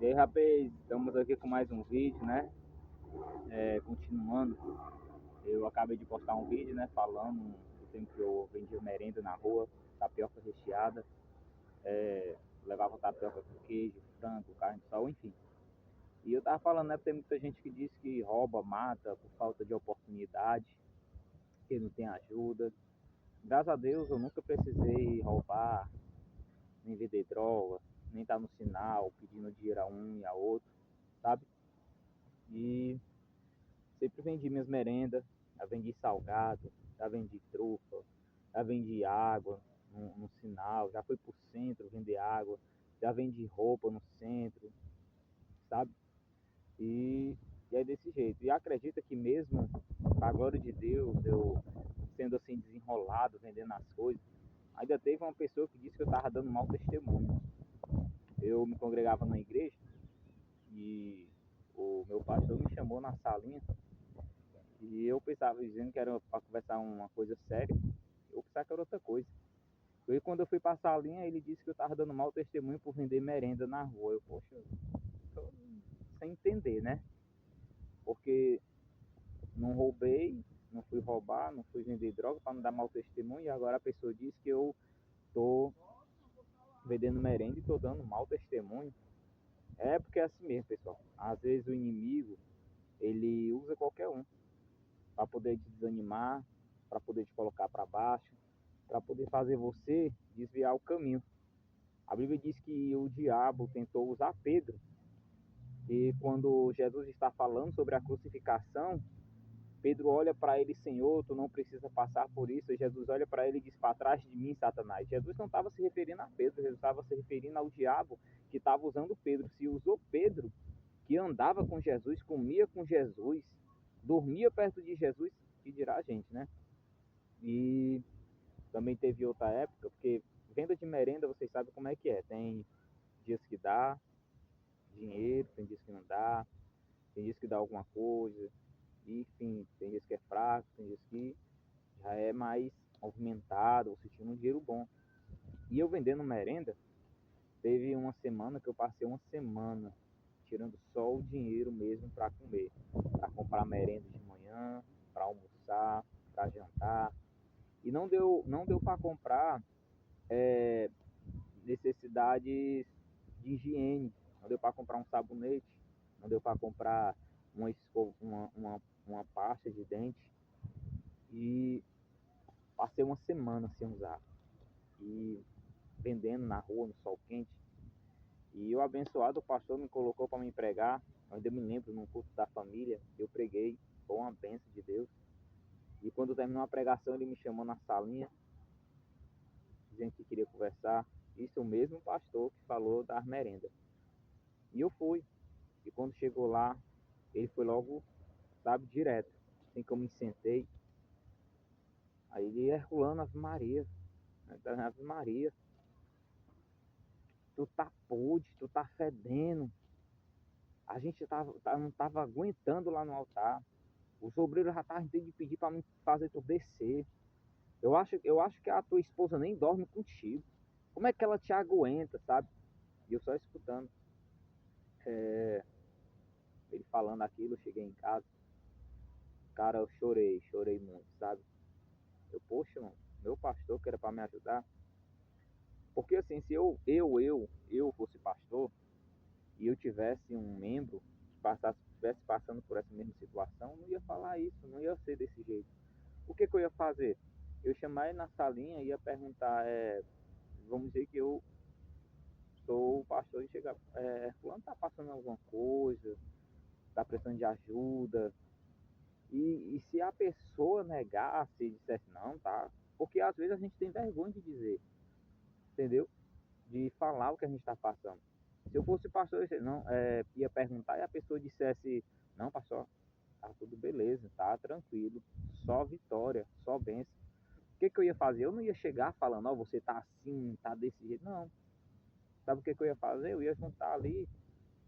E aí, rapaz, estamos aqui com mais um vídeo, né? Continuando, eu acabei de postar um vídeo, né? Falando do tempo que eu vendia merenda na rua, tapioca recheada, levava tapioca com queijo, frango, carne de sol, enfim. E eu tava falando, né? Porque tem muita gente que diz que rouba, mata por falta de oportunidade, que não tem ajuda. Graças a Deus eu nunca precisei roubar, nem vender droga, nem estar no sinal pedindo dinheiro a um e a outro, sabe? E sempre vendi minhas merendas, já vendi salgado, já vendi trufa, já vendi água no sinal, já fui pro centro vender água, já vendi roupa no centro, sabe? E, e é desse jeito. E acredita que mesmo, a glória de Deus, eu sendo assim desenrolado, vendendo as coisas, ainda teve uma pessoa que disse que eu estava dando mau testemunho. Eu me congregava na igreja e o meu pastor me chamou na salinha. E eu pensava, dizendo que era para conversar uma coisa séria, eu pensava que era outra coisa. E quando eu fui passar a linha, ele disse que eu estava dando mau testemunho por vender merenda na rua. Eu, poxa, tô sem entender, né? Porque não roubei, não fui roubar, não fui vender droga para não dar mau testemunho, e agora a pessoa diz que eu tô vendendo merenda e tô dando mau testemunho. É porque é assim mesmo, pessoal. Às vezes o inimigo, ele usa qualquer um para poder te desanimar, para poder te colocar para baixo, para poder fazer você desviar o caminho. A Bíblia diz que o diabo tentou usar Pedro, e quando Jesus está falando sobre a crucificação, Pedro olha para ele: Senhor, tu não precisa passar por isso. E Jesus olha para ele e diz: para trás de mim, Satanás. Jesus não estava se referindo a Pedro, Jesus estava se referindo ao diabo que estava usando Pedro. Se usou Pedro, que andava com Jesus, comia com Jesus, dormia perto de Jesus, que dirá a gente, né? E também teve outra época, porque venda de merenda, vocês sabem como é que é. Tem dias que dá dinheiro, tem dias que não dá, tem dias que dá alguma coisa, enfim, tem dias que é fraco, tem dias que já é mais movimentado, você tinha um dinheiro bom. E eu vendendo merenda, teve uma semana que eu passei uma semana tirando só o dinheiro mesmo para comer, para comprar merenda de manhã, para almoçar, para jantar. E não deu para comprar é, necessidades de higiene. Não deu para comprar um sabonete, não deu para comprar uma, escova, uma pasta de dente. E passei uma semana sem usar. E vendendo na rua, no sol quente. E eu, abençoado, o pastor me colocou para me pregar. Eu ainda me lembro, num culto da família, eu preguei com a bênção de Deus. E quando terminou a pregação, ele me chamou na salinha, dizendo que queria conversar. Isso o mesmo pastor que falou das merendas. E eu fui. E quando chegou lá, ele foi logo, sabe, direto. Assim que eu me sentei, aí ele Herculano, Ave Maria. Ave Maria, tu tá podre, tu tá fedendo. A gente não tava aguentando lá no altar. Os obreiros já estavam tendo de pedir para mim fazer tu descer. Eu acho que a tua esposa nem dorme contigo. Como é que ela te aguenta, sabe? E eu só escutando. É, ele falando aquilo, eu cheguei em casa. Cara, eu chorei muito, sabe? Eu, poxa, mano, meu pastor que era para me ajudar. Porque assim, se eu fosse pastor e eu tivesse um membro que estivesse passando por essa mesma situação, eu não ia falar isso, não ia ser desse jeito. O que eu ia fazer? Eu ia chamar ele na salinha e ia perguntar, vamos dizer que eu sou o pastor e chegar, fulano tá passando alguma coisa, tá precisando de ajuda. E se a pessoa negasse e dissesse não, tá? Porque às vezes a gente tem vergonha de dizer, entendeu? De falar o que a gente está passando. Se eu fosse pastor, eu não, ia perguntar e a pessoa dissesse, não, pastor, tá tudo beleza, tá tranquilo, só vitória, só bênção. O que eu ia fazer? Eu não ia chegar falando, ó, você tá assim, tá desse jeito, não. Sabe o que eu ia fazer? Eu ia juntar ali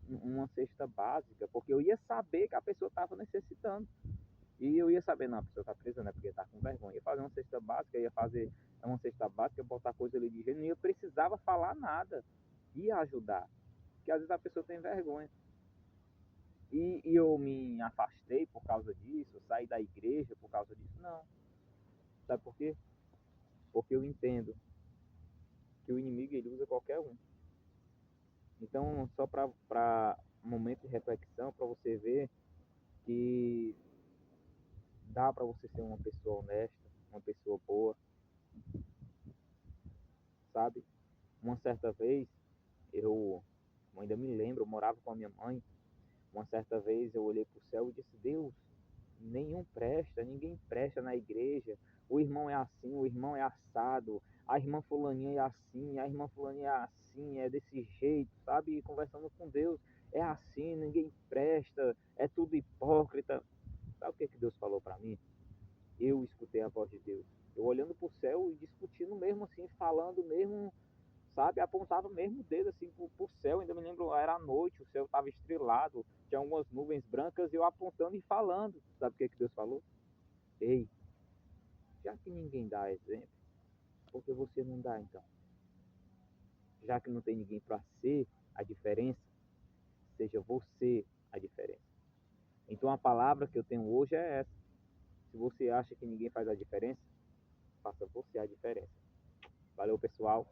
uma cesta básica, porque eu ia saber que a pessoa estava necessitando. E eu ia saber, não, a pessoa está presa, né? Porque está com vergonha. Ia fazer uma cesta básica, ia fazer uma cesta básica, botar coisa ali de jeito, não ia precisava falar nada. Ia ajudar. que às vezes a pessoa tem vergonha. E eu me afastei por causa disso, saí da igreja por causa disso. Não. Sabe por quê? Porque eu entendo que o inimigo ele usa qualquer um. Então, só para um momento de reflexão, para você ver que dá para você ser uma pessoa honesta, uma pessoa boa, sabe? Uma certa vez, eu ainda me lembro, eu morava com a minha mãe. Uma certa vez eu olhei para o céu e disse: Deus, nenhum presta, ninguém presta na igreja. O irmão é assim, o irmão é assado, a irmã fulaninha é assim, a irmã fulaninha é assim, é desse jeito, sabe? E conversando com Deus, é assim, ninguém presta, é tudo hipócrita. Sabe o que, que Deus falou para mim? Eu escutei a voz de Deus. Eu olhando para o céu e discutindo mesmo assim, falando mesmo, sabe? Apontava mesmo o dedo assim pro céu. Ainda me lembro, era à noite, o céu estava estrelado, tinha algumas nuvens brancas e eu apontando e falando. Sabe o que, que Deus falou? Ei, já que ninguém dá exemplo, por que você não dá então? Já que não tem ninguém para ser a diferença, seja você a diferença. Então a palavra que eu tenho hoje é essa. Se você acha que ninguém faz a diferença, faça você a diferença. Valeu, pessoal.